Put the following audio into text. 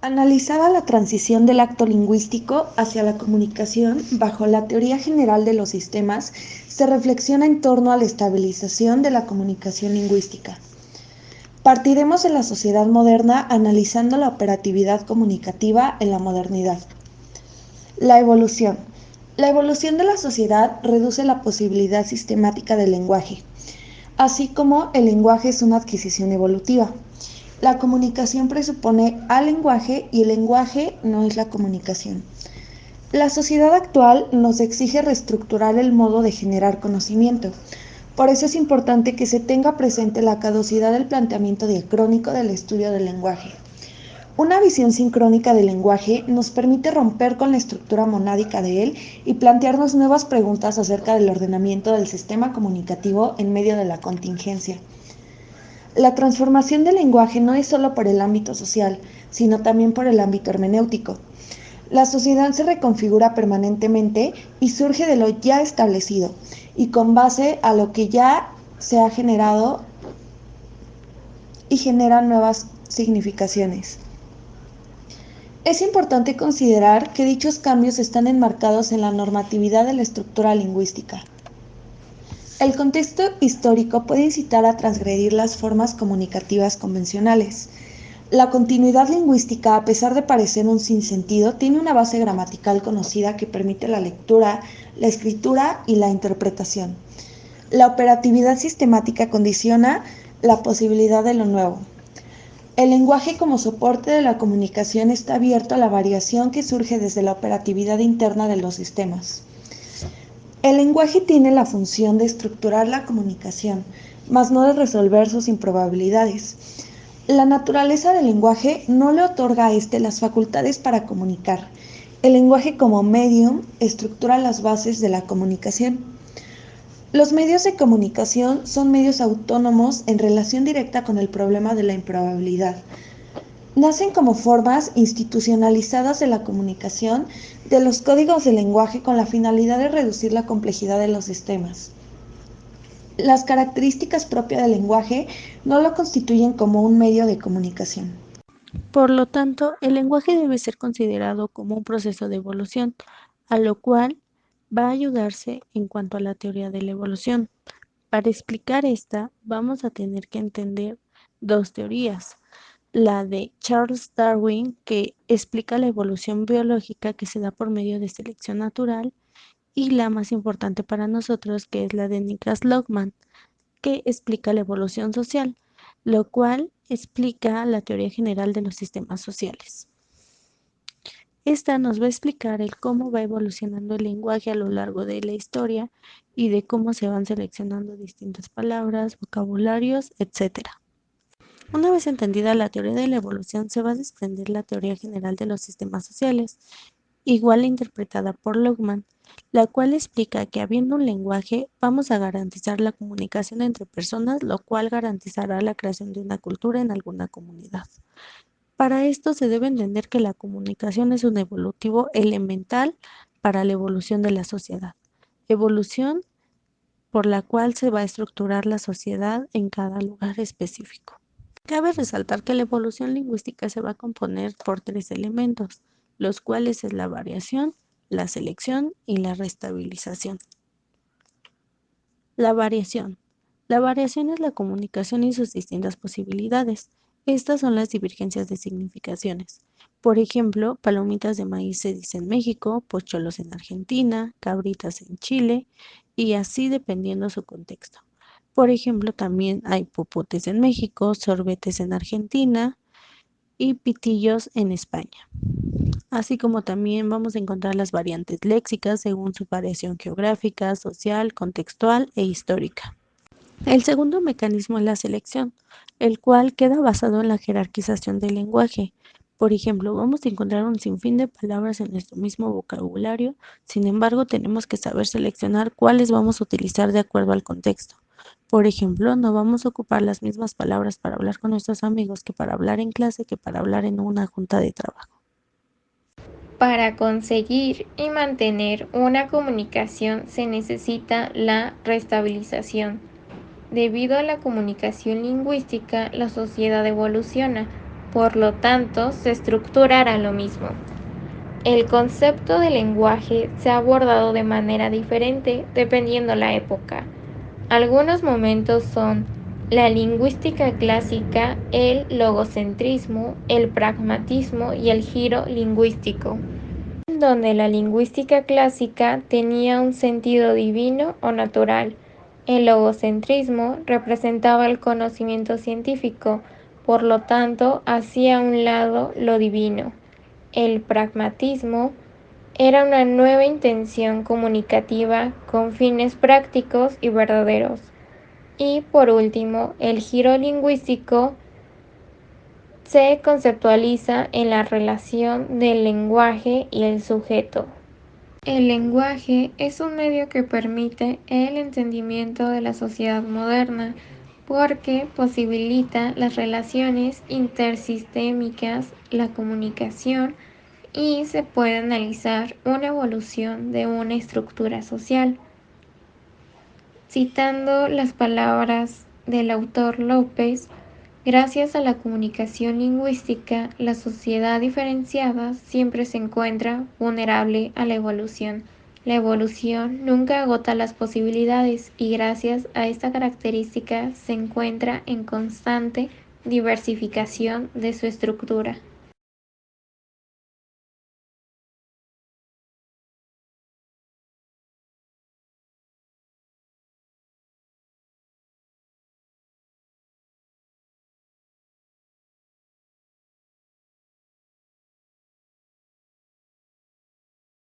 Analizada la transición del acto lingüístico hacia la comunicación bajo la teoría general de los sistemas, se reflexiona en torno a la estabilización de la comunicación lingüística. Partiremos de la sociedad moderna analizando la operatividad comunicativa en la modernidad. La evolución. La evolución de la sociedad reduce la posibilidad sistemática del lenguaje, así como el lenguaje es una adquisición evolutiva. La comunicación presupone al lenguaje y el lenguaje no es la comunicación. La sociedad actual nos exige reestructurar el modo de generar conocimiento. Por eso es importante que se tenga presente la caducidad del planteamiento diacrónico del estudio del lenguaje. Una visión sincrónica del lenguaje nos permite romper con la estructura monádica de él y plantearnos nuevas preguntas acerca del ordenamiento del sistema comunicativo en medio de la contingencia. La transformación del lenguaje no es solo por el ámbito social, sino también por el ámbito hermenéutico. La sociedad se reconfigura permanentemente y surge de lo ya establecido, y con base a lo que ya se ha generado y genera nuevas significaciones. Es importante considerar que dichos cambios están enmarcados en la normatividad de la estructura lingüística. El contexto histórico puede incitar a transgredir las formas comunicativas convencionales. La continuidad lingüística, a pesar de parecer un sinsentido, tiene una base gramatical conocida que permite la lectura, la escritura y la interpretación. La operatividad sistemática condiciona la posibilidad de lo nuevo. El lenguaje como soporte de la comunicación está abierto a la variación que surge desde la operatividad interna de los sistemas. El lenguaje tiene la función de estructurar la comunicación, mas no de resolver sus improbabilidades. La naturaleza del lenguaje no le otorga a éste las facultades para comunicar. El lenguaje como medium estructura las bases de la comunicación. Los medios de comunicación son medios autónomos en relación directa con el problema de la improbabilidad. Nacen como formas institucionalizadas de la comunicación de los códigos del lenguaje con la finalidad de reducir la complejidad de los sistemas. Las características propias del lenguaje no lo constituyen como un medio de comunicación. Por lo tanto, el lenguaje debe ser considerado como un proceso de evolución, a lo cual va a ayudarse en cuanto a la teoría de la evolución. Para explicar esta, vamos a tener que entender dos teorías. La de Charles Darwin, que explica la evolución biológica que se da por medio de selección natural, y la más importante para nosotros, que es la de Niklas Luhmann, que explica la evolución social, lo cual explica la teoría general de los sistemas sociales. Esta nos va a explicar el cómo va evolucionando el lenguaje a lo largo de la historia y de cómo se van seleccionando distintas palabras, vocabularios, etc. Una vez entendida la teoría de la evolución, se va a desprender la teoría general de los sistemas sociales, igual interpretada por Luhmann, la cual explica que habiendo un lenguaje vamos a garantizar la comunicación entre personas, lo cual garantizará la creación de una cultura en alguna comunidad. Para esto se debe entender que la comunicación es un evolutivo elemental para la evolución de la sociedad, evolución por la cual se va a estructurar la sociedad en cada lugar específico. Cabe resaltar que la evolución lingüística se va a componer por tres elementos, los cuales es la variación, la selección y la restabilización. La variación. La variación es la comunicación y sus distintas posibilidades. Estas son las divergencias de significaciones. Por ejemplo, palomitas de maíz se dice en México, pocholos en Argentina, cabritas en Chile y así dependiendo su contexto. Por ejemplo, también hay popotes en México, sorbetes en Argentina y pitillos en España. Así como también vamos a encontrar las variantes léxicas según su variación geográfica, social, contextual e histórica. El segundo mecanismo es la selección, el cual queda basado en la jerarquización del lenguaje. Por ejemplo, vamos a encontrar un sinfín de palabras en nuestro mismo vocabulario, sin embargo, tenemos que saber seleccionar cuáles vamos a utilizar de acuerdo al contexto. Por ejemplo, no vamos a ocupar las mismas palabras para hablar con nuestros amigos que para hablar en clase que para hablar en una junta de trabajo. Para conseguir y mantener una comunicación se necesita la restabilización. Debido a la comunicación lingüística, la sociedad evoluciona, por lo tanto se estructurará lo mismo. El concepto de lenguaje se ha abordado de manera diferente dependiendo la época. Algunos momentos son la lingüística clásica, el logocentrismo, el pragmatismo y el giro lingüístico, donde la lingüística clásica tenía un sentido divino o natural. El logocentrismo representaba el conocimiento científico, por lo tanto hacía a un lado lo divino. El pragmatismo era una nueva intención comunicativa con fines prácticos y verdaderos. Y por último, el giro lingüístico se conceptualiza en la relación del lenguaje y el sujeto. El lenguaje es un medio que permite el entendimiento de la sociedad moderna porque posibilita las relaciones intersistémicas, la comunicación y se puede analizar una evolución de una estructura social. Citando las palabras del autor López, gracias a la comunicación lingüística, la sociedad diferenciada siempre se encuentra vulnerable a la evolución. La evolución nunca agota las posibilidades y gracias a esta característica se encuentra en constante diversificación de su estructura.